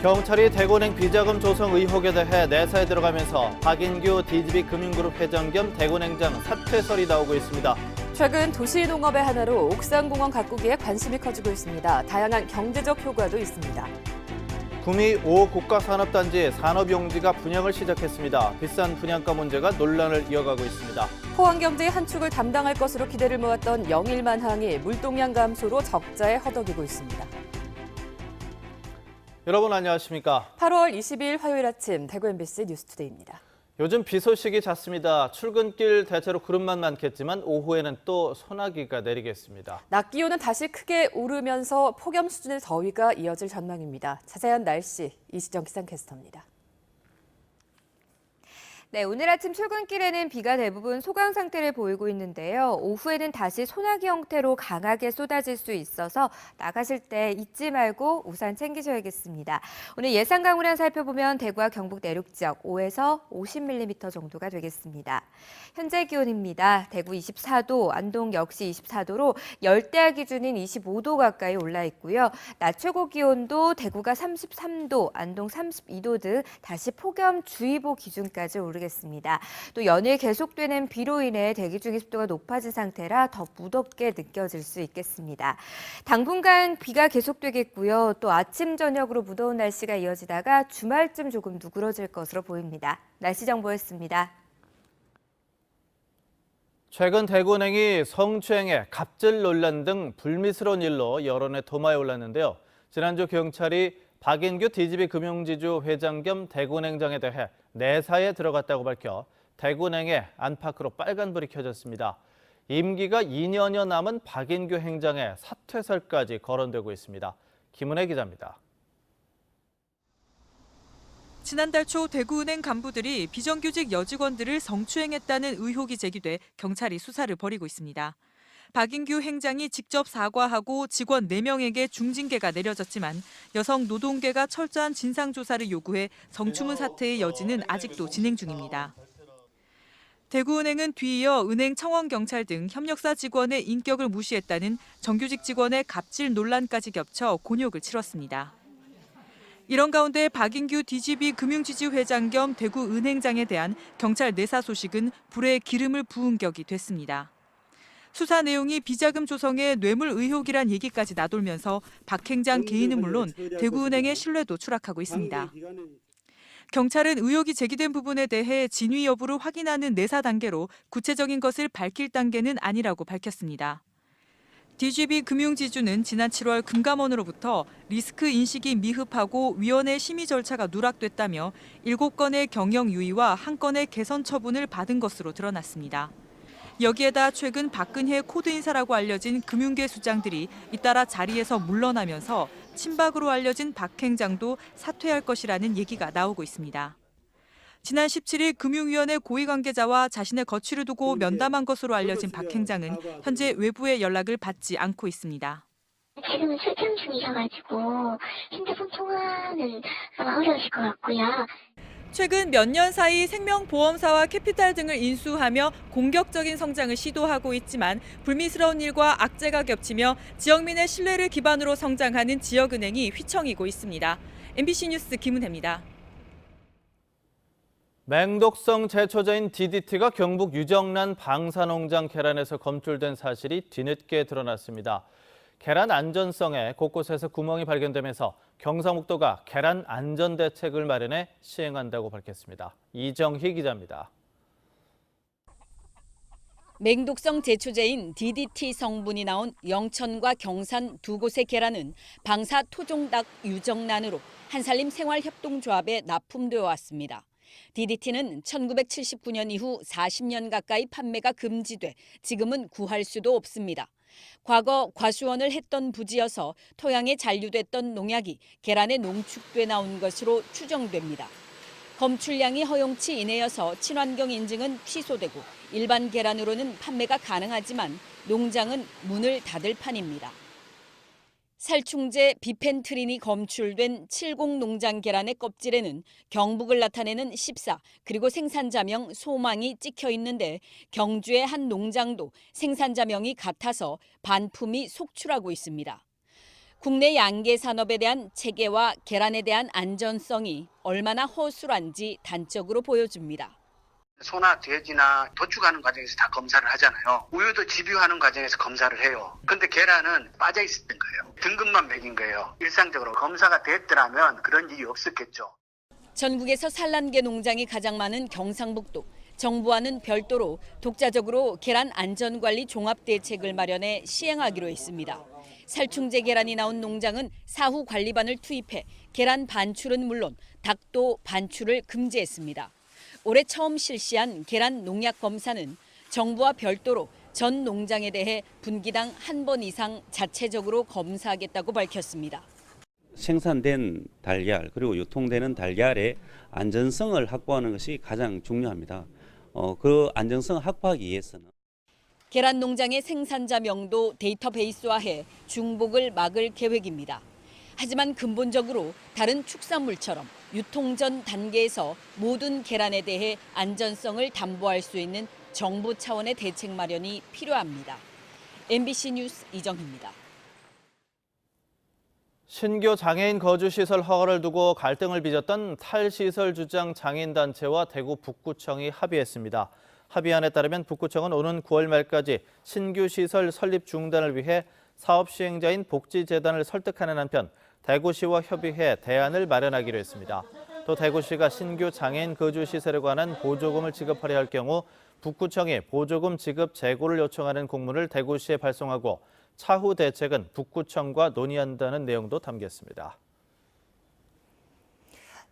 경찰이 대구은행 비자금 조성 의혹에 대해 내사에 들어가면서 박인규 DGB금융그룹 회장 겸 대구은행장 사퇴설이 나오고 있습니다. 최근 도시농업의 하나로 옥상공원 가꾸기에 관심이 커지고 있습니다. 다양한 경제적 효과도 있습니다. 구미 5호 국가산업단지 산업용지가 분양을 시작했습니다. 비싼 분양가 문제가 논란을 이어가고 있습니다. 포항 경제의 한 축을 담당할 것으로 기대를 모았던 영일만항이 물동량 감소로 적자에 허덕이고 있습니다. 여러분 안녕하십니까? 8월 22일 화요일 아침 대구 MBC 뉴스투데이입니다. 요즘 비 소식이 잦습니다. 출근길 대체로 구름만 많겠지만 오후에는 또 소나기가 내리겠습니다. 낮 기온은 다시 크게 오르면서 폭염 수준의 더위가 이어질 전망입니다. 자세한 날씨 이시정 기상캐스터입니다. 네, 오늘 아침 출근길에는 비가 대부분 소강 상태를 보이고 있는데요. 오후에는 다시 소나기 형태로 강하게 쏟아질 수 있어서 나가실 때 잊지 말고 우산 챙기셔야겠습니다. 오늘 예상 강우량 살펴보면 대구와 경북 내륙 지역 5에서 50mm 정도가 되겠습니다. 현재 기온입니다. 대구 24도, 안동 역시 24도로 열대야 기준인 25도 가까이 올라 있고요. 낮 최고 기온도 대구가 33도, 안동 32도 등 다시 폭염주의보 기준까지 오르겠습니다. 또 연일 계속되는 비로 인해 대기 중 습도가 높아진 상태라 더 무덥게 느껴질 수 있겠습니다. 당분간 비가 계속되겠고요. 또 아침 저녁으로 무더운 날씨가 이어지다가 주말쯤 조금 누그러질 것으로 보입니다. 날씨 정보였습니다. 최근 대구은행이 성추행에 갑질 논란 등 불미스러운 일로 여론의 도마에 올랐는데요. 지난주 경찰이 박인규 DGB금융지주 회장 겸 대구은행장에 대해 내사에 들어갔다고 밝혀 대구은행의 안팎으로 빨간불이 켜졌습니다. 임기가 2년여 남은 박인규 행장의 사퇴설까지 거론되고 있습니다. 김은혜 기자입니다. 지난달 초 대구은행 간부들이 비정규직 여직원들을 성추행했다는 의혹이 제기돼 경찰이 수사를 벌이고 있습니다. 박인규 행장이 직접 사과하고 직원 4명에게 중징계가 내려졌지만 여성 노동계가 철저한 진상조사를 요구해 성추문 사태의 여지는 아직도 진행 중입니다. 대구은행은 뒤이어 은행 청원경찰 등 협력사 직원의 인격을 무시했다는 정규직 직원의 갑질 논란까지 겹쳐 곤욕을 치렀습니다. 이런 가운데 박인규 DGB금융지주 회장 겸 대구은행장에 대한 경찰 내사 소식은 불에 기름을 부은 격이 됐습니다. 수사 내용이 비자금 조성의 뇌물 의혹이란 얘기까지 나돌면서 박 행장 개인은 물론 대구은행의 신뢰도 추락하고 있습니다. 경찰은 의혹이 제기된 부분에 대해 진위 여부를 확인하는 내사 단계로 구체적인 것을 밝힐 단계는 아니라고 밝혔습니다. DGB금융지주는 지난 7월 금감원으로부터 리스크 인식이 미흡하고 위원회 심의 절차가 누락됐다며 7건의 경영 유의와 1건의 개선 처분을 받은 것으로 드러났습니다. 여기에다 최근 박근혜 코드 인사라고 알려진 금융계 수장들이 잇따라 자리에서 물러나면서 친박으로 알려진 박 행장도 사퇴할 것이라는 얘기가 나오고 있습니다. 지난 17일 금융위원회 고위 관계자와 자신의 거취를 두고 면담한 것으로 알려진 박 행장은 현재 외부의 연락을 받지 않고 있습니다. 지금은 출장 중이셔가지고 핸드폰 통화는 아마 어려우실 것 같고요. 최근 몇 년 사이 생명보험사와 캐피탈 등을 인수하며 공격적인 성장을 시도하고 있지만 불미스러운 일과 악재가 겹치며 지역민의 신뢰를 기반으로 성장하는 지역은행이 휘청이고 있습니다. MBC 뉴스 김은혜입니다. 맹독성 제초제인 DDT가 경북 유정란 방사농장 계란에서 검출된 사실이 뒤늦게 드러났습니다. 계란 안전성에 곳곳에서 구멍이 발견되면서 경상북도가 계란 안전 대책을 마련해 시행한다고 밝혔습니다. 이정희 기자입니다. 맹독성 제초제인 DDT 성분이 나온 영천과 경산 두 곳의 계란은 방사 토종닭 유정란으로 한살림 생활협동조합에 납품되어 왔습니다. DDT는 1979년 이후 40년 가까이 판매가 금지돼 지금은 구할 수도 없습니다. 과거 과수원을 했던 부지여서 토양에 잔류됐던 농약이 계란에 농축돼 나온 것으로 추정됩니다. 검출량이 허용치 이내여서 친환경 인증은 취소되고 일반 계란으로는 판매가 가능하지만 농장은 문을 닫을 판입니다. 살충제 비펜트린이 검출된 70 농장 계란의 껍질에는 경북을 나타내는 14 그리고 생산자명 소망이 찍혀 있는데 경주의 한 농장도 생산자명이 같아서 반품이 속출하고 있습니다. 국내 양계 산업에 대한 체계와 계란에 대한 안전성이 얼마나 허술한지 단적으로 보여줍니다. 소나 돼지나 도축하는 과정에서 다 검사를 하잖아요. 우유도 집유하는 과정에서 검사를 해요. 근데 계란은 빠져 있었던 거예요. 등급만 매긴 거예요. 일상적으로 검사가 됐더라면 그런 일이 없었겠죠. 전국에서 산란계 농장이 가장 많은 경상북도. 정부와는 별도로 독자적으로 계란 안전관리 종합대책을 마련해 시행하기로 했습니다. 살충제 계란이 나온 농장은 사후 관리반을 투입해 계란 반출은 물론 닭도 반출을 금지했습니다. 올해 처음 실시한 계란 농약 검사는 정부와 별도로 전 농장에 대해 분기당 한 번 이상 자체적으로 검사하겠다고 밝혔습니다. 생산된 달걀 그리고 유통되는 달걀의 안전성을 확보하는 것이 가장 중요합니다. 그 안전성을 확보하기 위해서는 계란 농장의 생산자 명도 데이터베이스화해 중복을 막을 계획입니다. 하지만 근본적으로 다른 축산물처럼 유통 전 단계에서 모든 계란에 대해 안전성을 담보할 수 있는 정부 차원의 대책 마련이 필요합니다. MBC 뉴스 이정희입니다. 신규 장애인 거주시설 허가를 두고 갈등을 빚었던 탈시설 주장 장애인단체와 대구 북구청이 합의했습니다. 합의안에 따르면 북구청은 오는 9월 말까지 신규 시설 설립 중단을 위해 사업 시행자인 복지재단을 설득하는 한편 대구시와 협의해 대안을 마련하기로 했습니다. 또 대구시가 신규 장애인 거주시설에 관한 보조금을 지급하려 할 경우 북구청이 보조금 지급 재고를 요청하는 공문을 대구시에 발송하고 차후 대책은 북구청과 논의한다는 내용도 담겼습니다.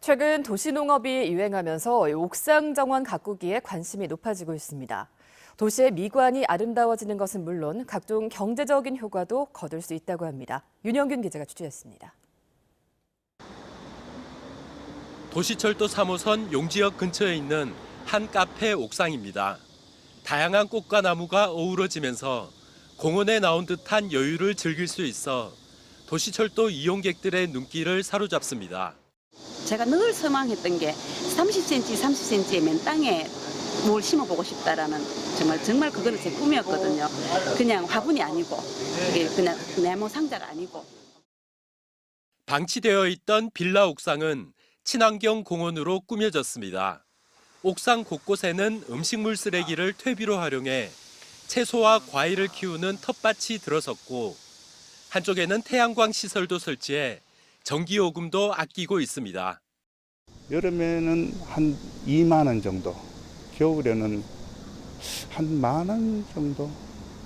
최근 도시농업이 유행하면서 옥상 정원 가꾸기에 관심이 높아지고 있습니다. 도시의 미관이 아름다워지는 것은 물론 각종 경제적인 효과도 거둘 수 있다고 합니다. 윤영균 기자가 취재했습니다. 도시철도 3호선 용지역 근처에 있는 한 카페 옥상입니다. 다양한 꽃과 나무가 어우러지면서 공원에 나온 듯한 여유를 즐길 수 있어 도시철도 이용객들의 눈길을 사로잡습니다. 제가 늘 소망했던 게 30cm, 30cm의 맨 땅에 뭘 심어보고 싶다라는 정말 그거는 제 꿈이었거든요. 그냥 화분이 아니고 이게 그냥 네모 상자가 아니고. 방치되어 있던 빌라 옥상은 친환경 공원으로 꾸며졌습니다. 옥상 곳곳에는 음식물 쓰레기를 퇴비로 활용해 채소와 과일을 키우는 텃밭이 들어섰고 한쪽에는 태양광 시설도 설치해 전기요금도 아끼고 있습니다. 여름에는 한 2만 원 정도, 겨울에는 한 1만 원 정도,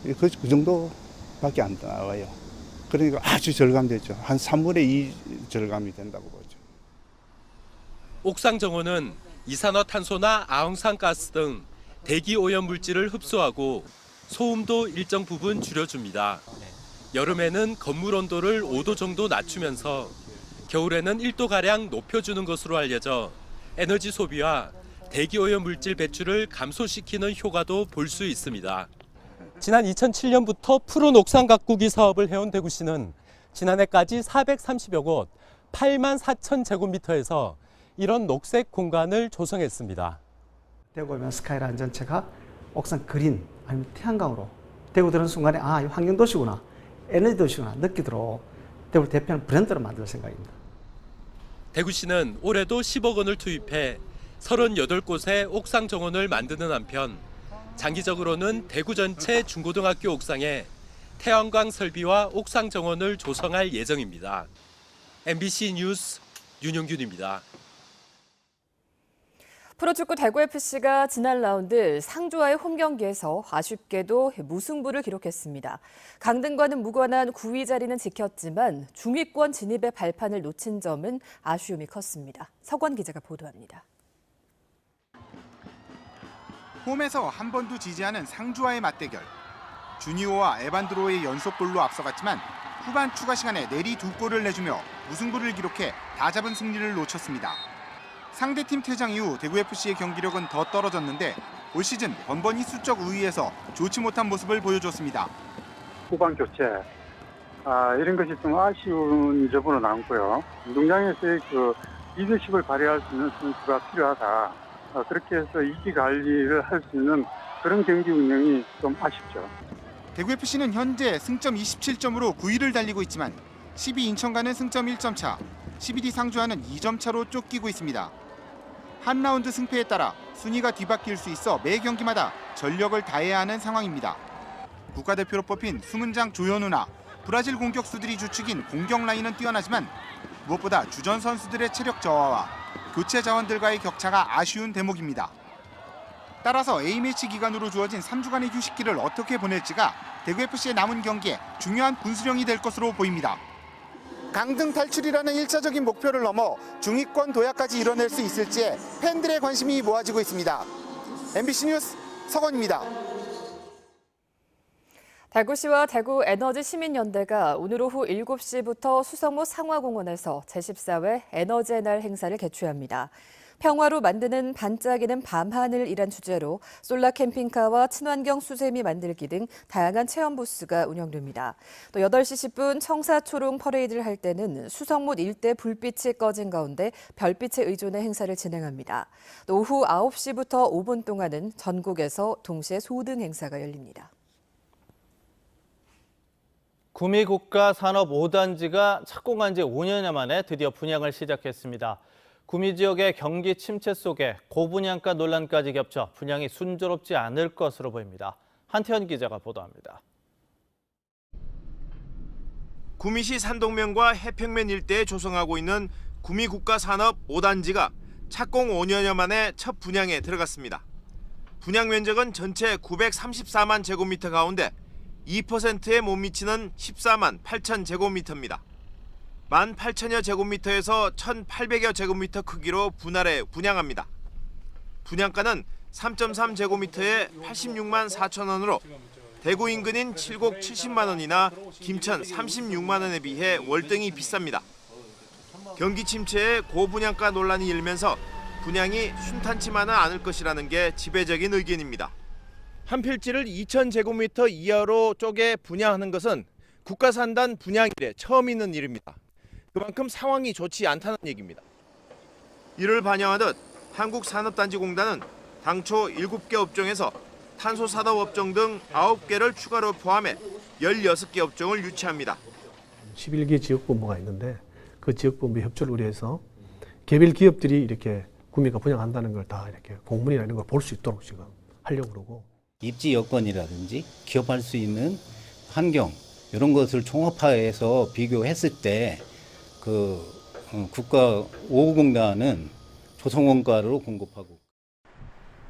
그 정도밖에 안 나와요. 그러니까 아주 절감되죠. 한 3분의 2 절감이 된다고 보죠. 옥상 정원은 이산화탄소나 아황산가스 등 대기 오염 물질을 흡수하고 소음도 일정 부분 줄여줍니다. 여름에는 건물 온도를 5도 정도 낮추면서 겨울에는 1도가량 높여주는 것으로 알려져 에너지 소비와 대기 오염 물질 배출을 감소시키는 효과도 볼 수 있습니다. 지난 2007년부터 푸른 옥상 가꾸기 사업을 해온 대구시는 지난해까지 430여 곳 8만 4천 제곱미터에서 이런 녹색 공간을 조성했습니다. 대구 오면 스카이라 안전체가 옥상 그린 아니면 태양광으로 대구 들어오는 순간에 아, 이 환경도시구나, 에너지 도시구나 느끼도록 대구를 대표하는 브랜드로 만들 생각입니다. 대구시는 올해도 10억 원을 투입해 38곳의 옥상 정원을 만드는 한편 장기적으로는 대구 전체 중고등학교 옥상에 태양광 설비와 옥상 정원을 조성할 예정입니다. MBC 뉴스 윤영균입니다. 프로축구 대구FC가 지난 라운드 상주와의 홈경기에서 아쉽게도 무승부를 기록했습니다. 강등과는 무관한 9위 자리는 지켰지만 중위권 진입의 발판을 놓친 점은 아쉬움이 컸습니다. 서권 기자가 보도합니다. 홈에서 한 번도 지지 않은 상주와의 맞대결. 주니오와 에반드로의 연속골로 앞서갔지만 후반 추가 시간에 내리 2골을 내주며 무승부를 기록해 다 잡은 승리를 놓쳤습니다. 상대팀 퇴장 이후 대구FC의 경기력은 더 떨어졌는데 올 시즌 번번이 수적 우위에서 좋지 못한 모습을 보여줬습니다. 후반 교체 이런 것이 좀 아쉬운 점으로 남고요. 운동장에서의 그 리더십을 발휘할 수 있는 선수가 필요하다. 그렇게 해서 이기 관리를 할 수 있는 그런 경기 운영이 좀 아쉽죠. 대구FC는 현재 승점 27점으로 9위를 달리고 있지만 12 인천 가는 승점 1점 차, 12위 상주와는 2점 차로 쫓기고 있습니다. 한 라운드 승패에 따라 순위가 뒤바뀔 수 있어 매 경기마다 전력을 다해야 하는 상황입니다. 국가대표로 뽑힌 수문장 조현우나 브라질 공격수들이 주축인 공격 라인은 뛰어나지만 무엇보다 주전 선수들의 체력 저하와 교체 자원들과의 격차가 아쉬운 대목입니다. 따라서 A매치 기간으로 주어진 3주간의 휴식기를 어떻게 보낼지가 대구FC의 남은 경기에 중요한 분수령이 될 것으로 보입니다. 강등 탈출이라는 1차적인 목표를 넘어 중위권 도약까지 이뤄낼 수 있을지에 팬들의 관심이 모아지고 있습니다. MBC 뉴스 서건입니다. 대구시와 대구에너지시민연대가 오늘 오후 7시부터 수성모 상화공원에서 제14회 에너지의 날 행사를 개최합니다. 평화로 만드는 반짝이는 밤하늘이란 주제로 솔라 캠핑카와 친환경 수세미 만들기 등 다양한 체험 부스가 운영됩니다. 또 8시 10분 청사초롱 퍼레이드를 할 때는 수성못 일대 불빛이 꺼진 가운데 별빛에 의존해 행사를 진행합니다. 또 오후 9시부터 5분 동안은 전국에서 동시에 소등 행사가 열립니다. 구미국가 산업 5단지가 착공한 지 5년여 만에 드디어 분양을 시작했습니다. 구미 지역의 경기 침체 속에 고분양가 논란까지 겹쳐 분양이 순조롭지 않을 것으로 보입니다. 한태현 기자가 보도합니다. 구미시 산동면과 해평면 일대에 조성하고 있는 구미국가산업 5단지가 착공 5년여 만에 첫 분양에 들어갔습니다. 분양 면적은 전체 934만 제곱미터 가운데 2%에 못 미치는 14만 8천 제곱미터입니다. 18,000여 제곱미터에서 1,800여 제곱미터 크기로 분할해 분양합니다. 분양가는 3.3 제곱미터에 86만 4천 원으로 대구 인근인 칠곡 70만 원이나 김천 36만 원에 비해 월등히 비쌉니다. 경기 침체에 고분양가 논란이 일면서 분양이 순탄치만은 않을 것이라는 게 지배적인 의견입니다. 한 필지를 2,000제곱미터 이하로 쪼개 분양하는 것은 국가산단 분양 이래 처음 있는 일입니다. 그만큼 상황이 좋지 않다는 얘기입니다. 이를 반영하듯 한국산업단지공단은 당초 7개 업종에서 탄소산업업종 등 9개를 추가로 포함해 16개 업종을 유치합니다. 11개 지역본부가 있는데 그 지역본부 협조를 우려해서 개별 기업들이 이렇게 구미가 분양한다는 걸 다 이렇게 공문이나 이런 걸 볼 수 있도록 지금 하려고 그러고 입지 여건이라든지 기업할 수 있는 환경 이런 것을 종합화해서 비교했을 때 국가 5공단은 조성원가로 공급하고.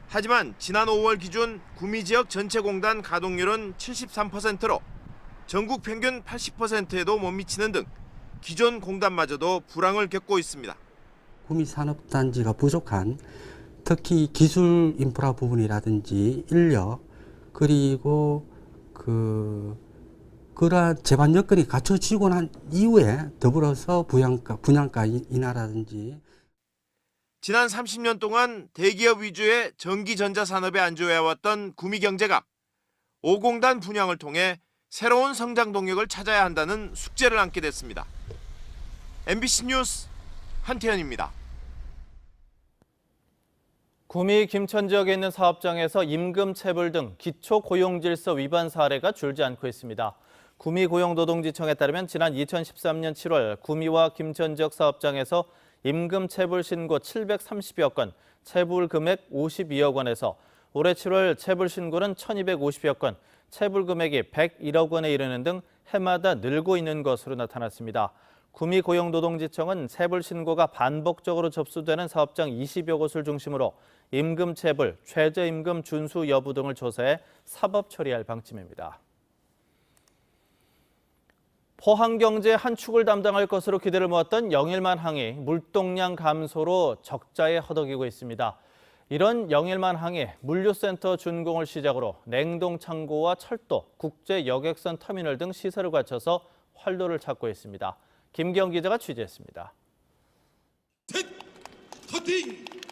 하지만 지난 5월 기준 구미 지역 전체 공단 가동률은 73%로 전국 평균 80%에도 못 미치는 등 기존 공단마저도 불황을 겪고 있습니다. 구미 산업단지가 부족한 특히 기술 인프라 부분이라든지 인력 그리고 그러한 제반 여건이 갖춰지고 난 이후에 더불어서 분양가 인하라든지. 지난 30년 동안 대기업 위주의 전기전자 산업에 안주해왔던 구미 경제가 5공단 분양을 통해 새로운 성장 동력을 찾아야 한다는 숙제를 안게 됐습니다. MBC 뉴스 한태현입니다. 구미 김천 지역에 있는 사업장에서 임금 체불 등 기초 고용질서 위반 사례가 줄지 않고 있습니다. 구미 고용노동지청에 따르면 지난 2013년 7월 구미와 김천 지역 사업장에서 임금 체불 신고 730여 건, 체불 금액 52억 원에서 올해 7월 체불 신고는 1,250여 건, 체불 금액이 101억 원에 이르는 등 해마다 늘고 있는 것으로 나타났습니다. 구미 고용노동지청은 체불 신고가 반복적으로 접수되는 사업장 20여 곳을 중심으로 임금 체불, 최저임금 준수 여부 등을 조사해 사법 처리할 방침입니다. 포항경제의 한 축을 담당할 것으로 기대를 모았던 영일만 항이 물동량 감소로 적자에 허덕이고 있습니다. 이런 영일만 항이 물류센터 준공을 시작으로 냉동창고와 철도, 국제여객선 터미널 등 시설을 갖춰서 활로를 찾고 있습니다. 김기영 기자가 취재했습니다.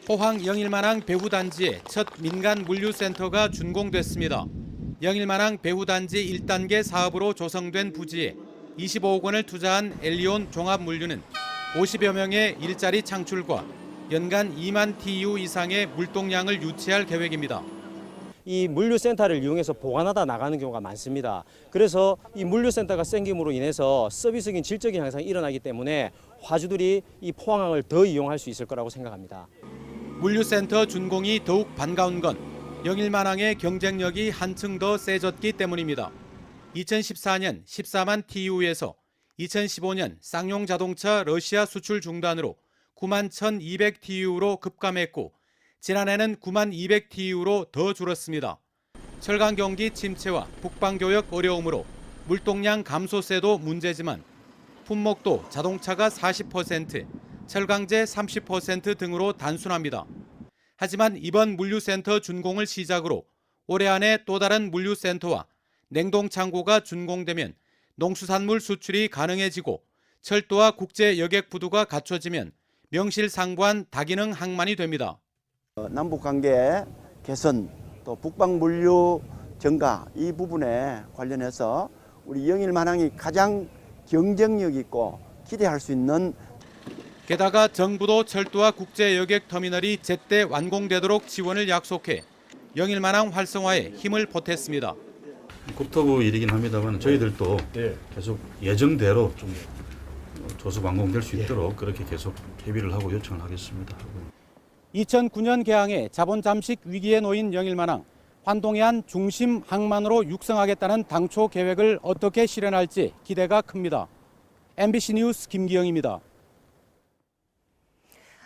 포항 영일만항 배후단지에 첫 민간 물류센터가 준공됐습니다. 영일만항 배후단지 1단계 사업으로 조성된 부지에 25억 원을 투자한 엘리온 종합물류는 50여 명의 일자리 창출과 연간 2만 TU 이상의 물동량을 유치할 계획입니다. 이 물류센터를 이용해서 보관하다 나가는 경우가 많습니다. 그래서 이 물류센터가 생김으로 인해서 서비스적인 질적인 향상이 일어나기 때문에 화주들이 이 포항항을 더 이용할 수 있을 거라고 생각합니다. 물류센터 준공이 더욱 반가운 건 영일만항의 경쟁력이 한층 더 세졌기 때문입니다. 2014년 14만 TU에서 2015년 쌍용 자동차 러시아 수출 중단으로 9만 1,200 TU로 급감했고 지난해는 9만 200 TU로 더 줄었습니다. 철강 경기 침체와 북방 교역 어려움으로 물동량 감소세도 문제지만 품목도 자동차가 40%, 철강제 30% 등으로 단순합니다. 하지만 이번 물류센터 준공을 시작으로 올해 안에 또 다른 물류센터와 냉동창고가 준공되면 농수산물 수출이 가능해지고 철도와 국제 여객 부두가 갖춰지면 명실상부한 다기능 항만이 됩니다. 남북 관계 개선, 또 북방 물류 증가 이 부분에 관련해서 우리 영일만항이 가장 경쟁력 있고 기대할 수 있는. 게다가 정부도 철도와 국제 여객 터미널이 제때 완공되도록 지원을 약속해 영일만항 활성화에 힘을 보탰습니다. 국토부 일이긴 합니다만 저희들도 계속 예정대로 좀 조속 완공될 수 있도록 그렇게 계속 협의를 하고 요청을 하겠습니다. 2009년 개항해 자본 잠식 위기에 놓인 영일만항, 환동해안 중심 항만으로 육성하겠다는 당초 계획을 어떻게 실현할지 기대가 큽니다. MBC 뉴스 김기영입니다.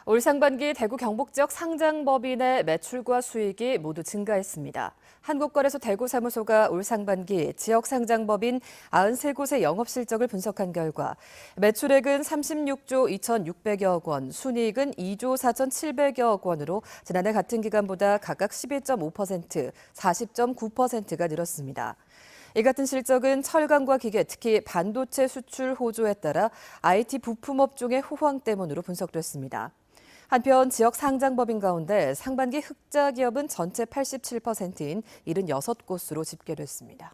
올 상반기 대구 경북 지역 상장법인의 매출과 수익이 모두 증가했습니다. 한국거래소 대구사무소가 올 상반기 지역 상장법인 93곳의 영업실적을 분석한 결과 매출액은 36조 2,600여억 원, 순이익은 2조 4,700여억 원으로 지난해 같은 기간보다 각각 11.5%, 40.9%가 늘었습니다. 이 같은 실적은 철강과 기계, 특히 반도체 수출 호조에 따라 IT 부품 업종의 호황 때문으로 분석됐습니다. 한편 지역 상장법인 가운데 상반기 흑자 기업은 전체 87%인 76곳으로 집계됐습니다.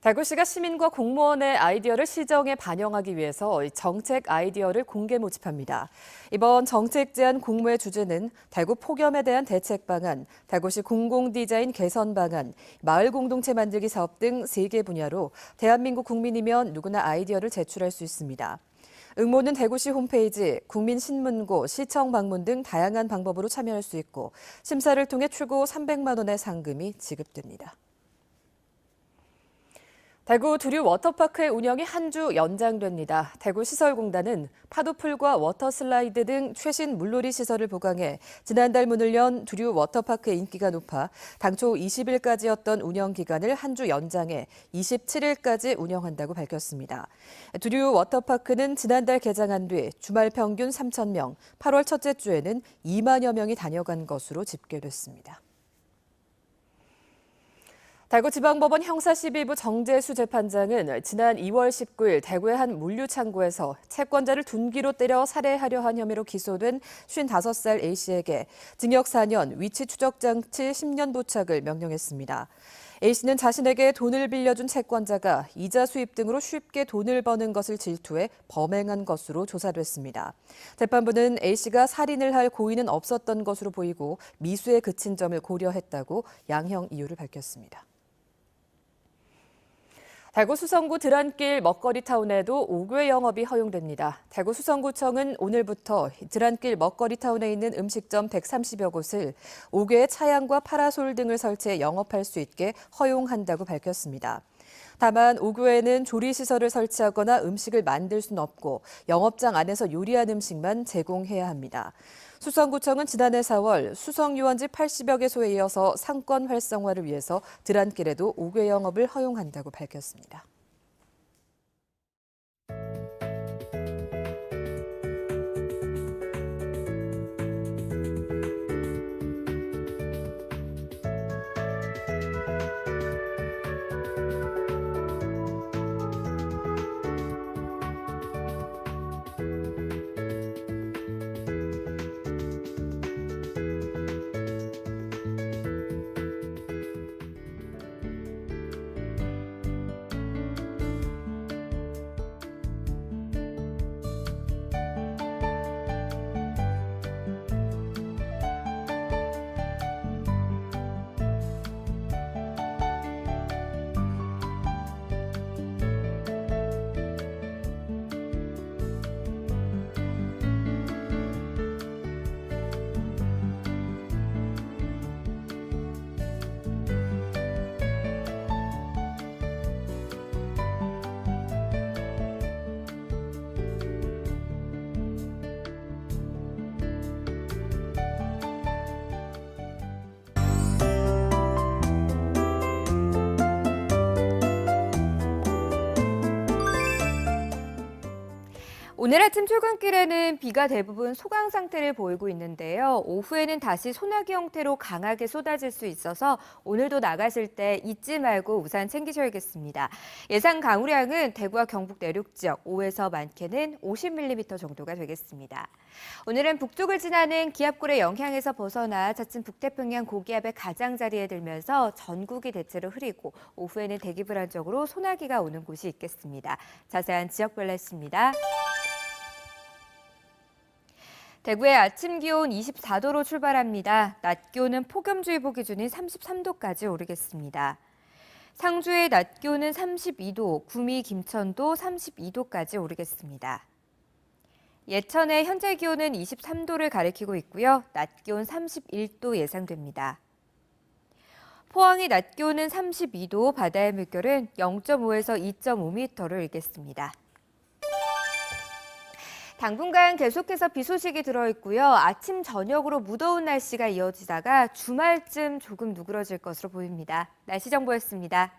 대구시가 시민과 공무원의 아이디어를 시정에 반영하기 위해서 정책 아이디어를 공개 모집합니다. 이번 정책 제안 공모의 주제는 대구 폭염에 대한 대책 방안, 대구시 공공디자인 개선 방안, 마을 공동체 만들기 사업 등 3개 분야로 대한민국 국민이면 누구나 아이디어를 제출할 수 있습니다. 응모는 대구시 홈페이지, 국민신문고, 시청 방문 등 다양한 방법으로 참여할 수 있고 심사를 통해 최고 300만 원의 상금이 지급됩니다. 대구 두류 워터파크의 운영이 한 주 연장됩니다. 대구시설공단은 파도풀과 워터슬라이드 등 최신 물놀이 시설을 보강해 지난달 문을 연 두류 워터파크의 인기가 높아 당초 20일까지였던 운영 기간을 한 주 연장해 27일까지 운영한다고 밝혔습니다. 두류 워터파크는 지난달 개장한 뒤 주말 평균 3,000명, 8월 첫째 주에는 2만여 명이 다녀간 것으로 집계됐습니다. 대구지방법원 형사12부 정재수 재판장은 지난 2월 19일 대구의 한 물류창고에서 채권자를 둔기로 때려 살해하려 한 혐의로 기소된 55살 A씨에게 징역 4년, 위치 추적 장치 10년 부착을 명령했습니다. A씨는 자신에게 돈을 빌려준 채권자가 이자 수입 등으로 쉽게 돈을 버는 것을 질투해 범행한 것으로 조사됐습니다. 재판부는 A씨가 살인을 할 고의는 없었던 것으로 보이고 미수에 그친 점을 고려했다고 양형 이유를 밝혔습니다. 대구 수성구 드란길 먹거리타운에도 5개 영업이 허용됩니다. 대구 수성구청은 오늘부터 드란길 먹거리타운에 있는 음식점 130여 곳을 5개의 차량과 파라솔 등을 설치해 영업할 수 있게 허용한다고 밝혔습니다. 다만 5구에는 조리시설을 설치하거나 음식을 만들 수는 없고 영업장 안에서 요리한 음식만 제공해야 합니다. 수성구청은 지난해 4월 수성유원지 80여 개소에 이어서 상권 활성화를 위해서 드란길에도 5개 영업을 허용한다고 밝혔습니다. 오늘 아침 출근길에는 비가 대부분 소강 상태를 보이고 있는데요. 오후에는 다시 소나기 형태로 강하게 쏟아질 수 있어서 오늘도 나가실 때 잊지 말고 우산 챙기셔야겠습니다. 예상 강우량은 대구와 경북 내륙 지역 5에서 많게는 50mm 정도가 되겠습니다. 오늘은 북쪽을 지나는 기압골의 영향에서 벗어나 차츰 북태평양 고기압의 가장자리에 들면서 전국이 대체로 흐리고 오후에는 대기 불안정으로 소나기가 오는 곳이 있겠습니다. 자세한 지역별 날씨입니다. 대구의 아침 기온 24도로 출발합니다. 낮 기온은 폭염주의보 기준인 33도까지 오르겠습니다. 상주의 낮 기온은 32도, 구미, 김천도 32도까지 오르겠습니다. 예천의 현재 기온은 23도를 가리키고 있고요. 낮 기온 31도 예상됩니다. 포항의 낮 기온은 32도, 바다의 물결은 0.5에서 2.5m를 일겠습니다. 당분간 계속해서 비 소식이 들어있고요. 아침, 저녁으로 무더운 날씨가 이어지다가 주말쯤 조금 누그러질 것으로 보입니다. 날씨 정보였습니다.